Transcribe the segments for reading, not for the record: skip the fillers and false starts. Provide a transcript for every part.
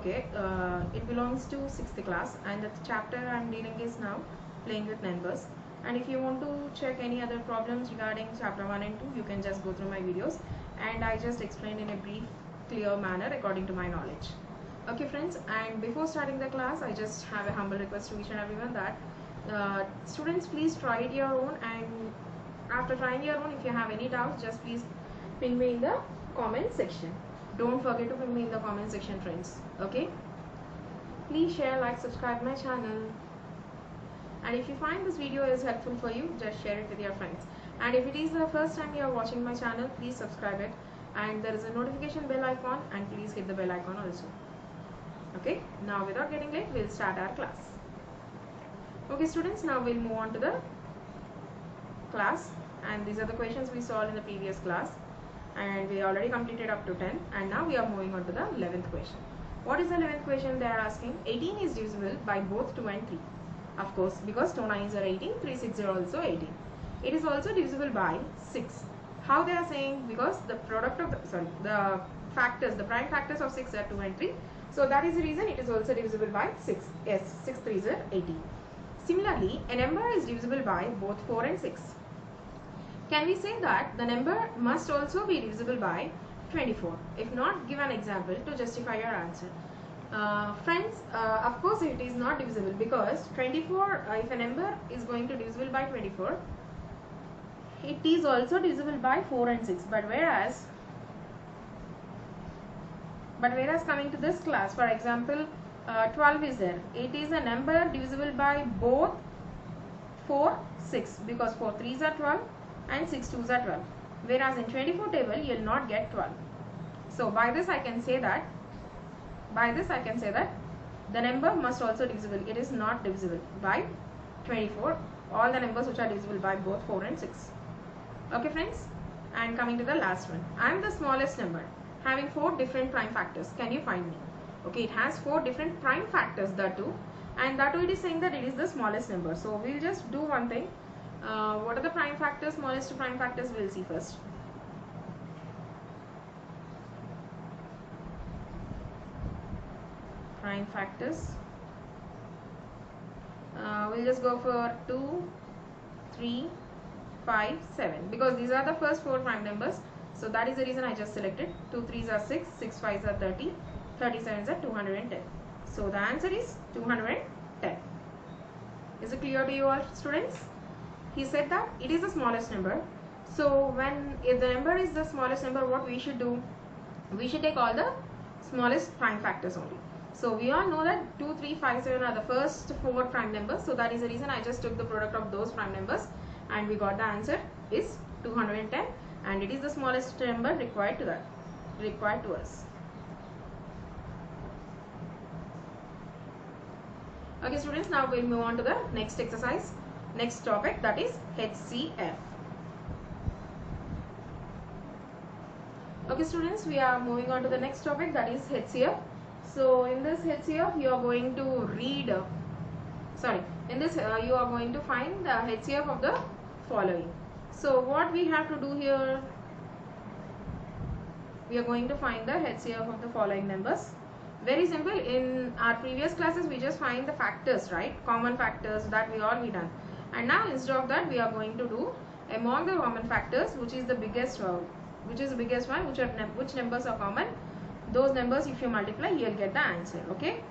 Okay, it belongs to 6th class, and the chapter I'm dealing is now playing with numbers. And if you want to check any other problems regarding chapter 1 and 2, you can just go through my videos, and I just explained in a brief, clear manner according to my knowledge. Okay friends, and before starting the class, I just have a humble request to each and everyone that students, please try it your own, and after trying your own, if you have any doubts, just please ping me in the comment section. Don't forget to ping me in the comment section, friends. Okay, please share, like, subscribe my channel, and if you find this video is helpful for you, just share it with your friends. And if it is the first time you are watching my channel, please subscribe it, and there is a notification bell icon, and please hit the bell icon also. Okay, now without getting late, we'll start our class. Okay students, now we'll move on to the class, and these are the questions we solved in the previous class, and we already completed up to 10, and now we are moving on to the 11th question. What is the 11th question? They are asking 18 is divisible by both 2 and 3. Of course, because 2 9s are 18, 3 6 are also 18. It is also divisible by 6. How they are saying? Because the product of the factors, the prime factors of 6 are 2 and 3. So that is the reason it is also divisible by 6. Yes, 6 3s are 18. Similarly, a number is divisible by both 4 and 6. Can we say that the number must also be divisible by 24? If not, give an example to justify your answer. Friends, of course it is not divisible, because 24, if a number is going to divisible by 24, it is also divisible by 4 and 6. But whereas coming to this class, for example, 12 is there. It is a number divisible by both 4, 6, because 4 3s are 12 and 6 2s are 12. Whereas in 24 table, you will not get 12. So by this I can say that the number must also divisible. It is not divisible by 24. All the numbers which are divisible by both 4 and 6. Okay friends, and coming to the last one. I am the smallest number having 4 different prime factors. Can you find me? Okay, it has 4 different prime factors, that too, and that too it is saying that it is the smallest number. So we'll just do one thing. What are the prime factors, smallest prime factors? We'll see first. Prime factors. We'll just go for 2, 3, 5, 7, because these are the first 4 prime numbers. So that is the reason I just selected. 2 3s are 6, 6 5s are 30, 37s are 210. So the answer is 210. Is it clear to you all, students? He said that it is the smallest number. So if the number is the smallest number, what we should do? We should take all the smallest prime factors only. So we all know that 2, 3, 5, 7 are the first 4 prime numbers. So that is the reason I just took the product of those prime numbers, and we got the answer is 210, and it is the smallest number required to us. Okay students, now we'll move on to the next exercise, next topic, that is HCF. Okay students, we are moving on to the next topic, that is HCF. So in this HCF, you are going to you are going to find the HCF of the following. So what we have to do here, we are going to find the HCF of the following numbers. Very simple. In our previous classes, we just find the factors, right? Common factors, that we done. And now instead of that, we are going to do among the common factors, which is the biggest one, which numbers are common. Those numbers, if you multiply, you will get the answer. Okay.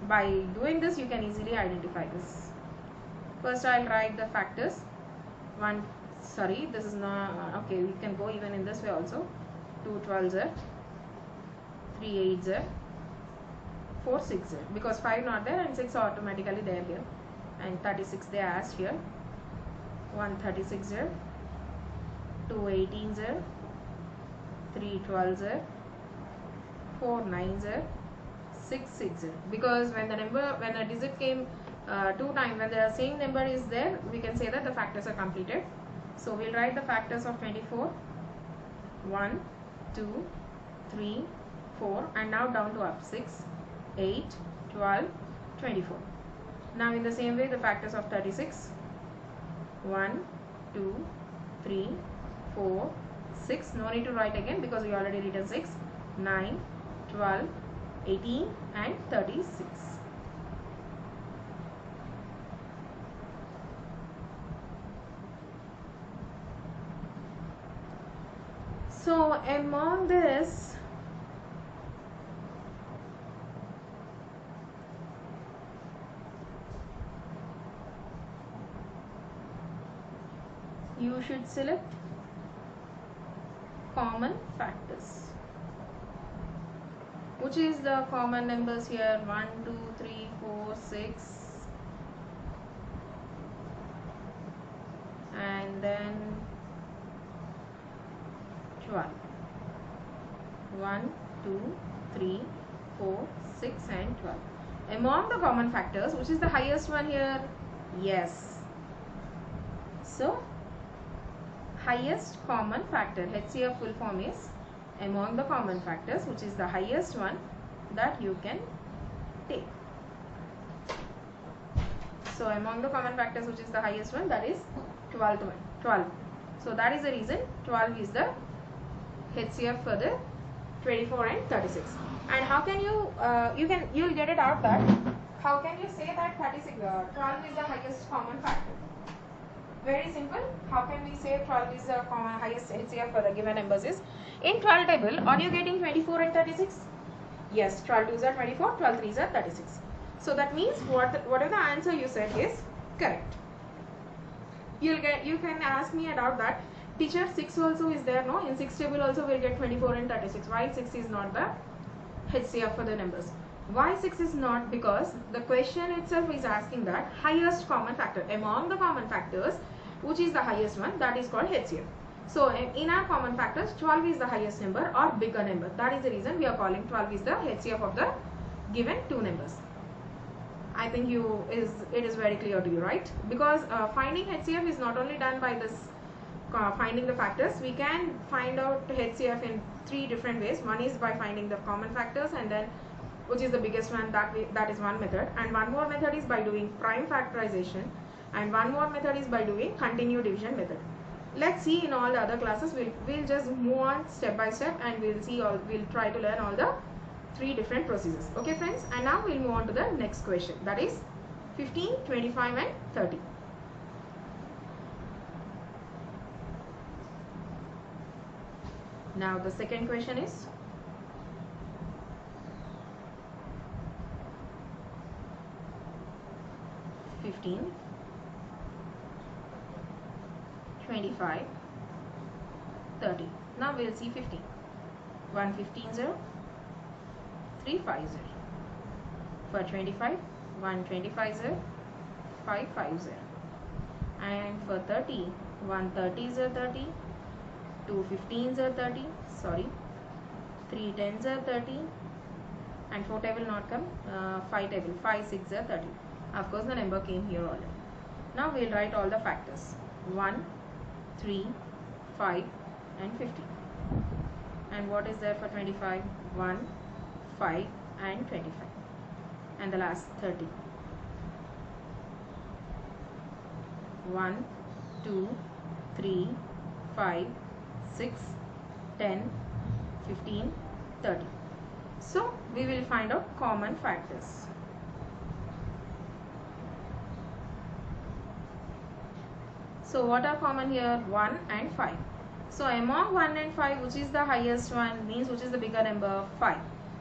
By doing this, you can easily identify this. First, I'll write the factors. This is not okay. We can go even in this way also. 2 12s are, 3 8s are, 4 6 are, because 5 not there and 6 are automatically there here, and 36 they are asked here. 1 36 are, 2 18s are, 3 12s are, 4 9s are, 6 6 are. Because when a digit came 2 times, when the same number is there, we can say that the factors are completed. So we'll write the factors of 24. 1 2 3 4, and now down to up 6 8 12 24. Now in the same way, the factors of 36. 1 2 3 4 6. No need to write again, because we already written 6. 9 12 18 and 36. So among this, you should select common factors. Which is the common numbers here? 1, 2, 3, 4, 6, and then 12. 1, 2, 3, 4, 6 and 12. Among the common factors, which is the highest one here? Yes. So, highest common factor, HCF full form is among the common factors, which is the highest one that you can take. So, among the common factors, which is the highest one, that is 12th one, 12. So, that is the reason 12 is the HCF for the 24 and 36. And how can you, you'll get it out that, how can you say that 36, 12 is the highest common factor? Very simple. How can we say 12 is the highest HCF for the given numbers is? In 12 table, are you getting 24 and 36? Yes, 12 2s are 24, 12 3s are 36. So that means whatever the answer you said is correct. You can ask me about that. Teacher, 6 also is there, no? In 6 table also we'll get 24 and 36. Why 6 is not the HCF for the numbers? Why 6 is not? Because the question itself is asking that highest common factor. Among the common factors, which is the highest one, that is called HCF. So in our common factors, 12 is the highest number or bigger number. That is the reason we are calling 12 is the HCF of the given two numbers. I think it is very clear to you, right? Because finding HCF is not only done by this finding the factors. We can find out HCF in 3 different ways. One is by finding the common factors, and then which is the biggest one, that is one method. And one more method is by doing prime factorization, and one more method is by doing continued division method. Let's see in all the other classes. We'll just move on step by step, and we'll try to learn all the 3 different procedures. Okay friends, and now we'll move on to the next question, that is 15, 25 and 30. Now the second question is 15, 25, 30. Now we'll see 15. 1 15 0, 3 5 0. For 25, 1 25 0, 5 5 0. And for 30, 1 30 0 30, 2 15 0 30, sorry, 3 10 0 30, and 4 table not come, 5 table, 5 6 0 30. Of course the number came here already. Now we'll write all the factors, 1, 3, 5 and 15. And what is there for 25? 1, 5 and 25. And the last 30. 1, 2, 3, 5, 6, 10, 15, 30. So we will find out common factors. So what are common here? 1 and 5. So among 1 and 5, which is the highest one, means which is the bigger number? 5.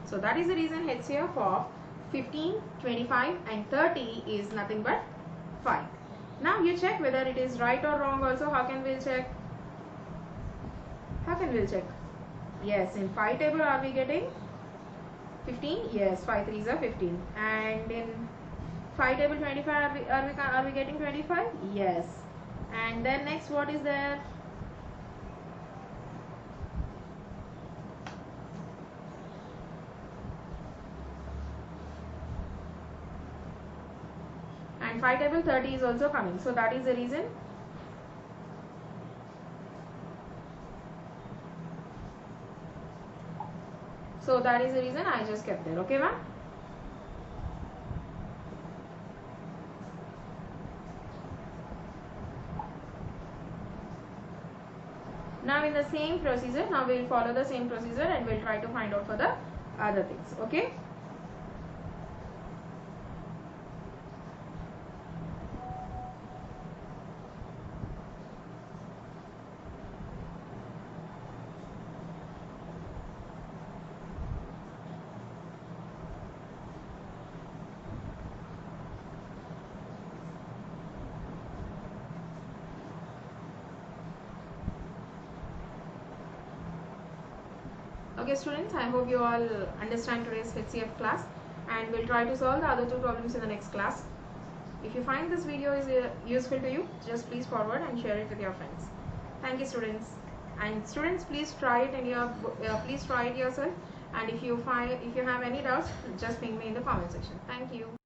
So that is the reason HCF of 15, 25 and 30 is nothing but 5. Now you check whether it is right or wrong also. How can we check? How can we check? Yes, in 5 table are we getting 15? Yes, 5 3s are 15. And in 5 table 25 are we getting 25? Yes. And then next what is there? And 5 table 30 is also coming. So that is the reason. So that is the reason I just kept there. Okay, ma'am? Now in the same procedure, now we will follow the same procedure and we'll try to find out for the other things. Okay. Okay students, I hope you all understand today's HCF class, and we'll try to solve the other two problems in the next class. If you find this video is useful to you, just please forward and share it with your friends. Thank you students. And students, please try it yourself. And if you have any doubts, just ping me in the comment section. Thank you.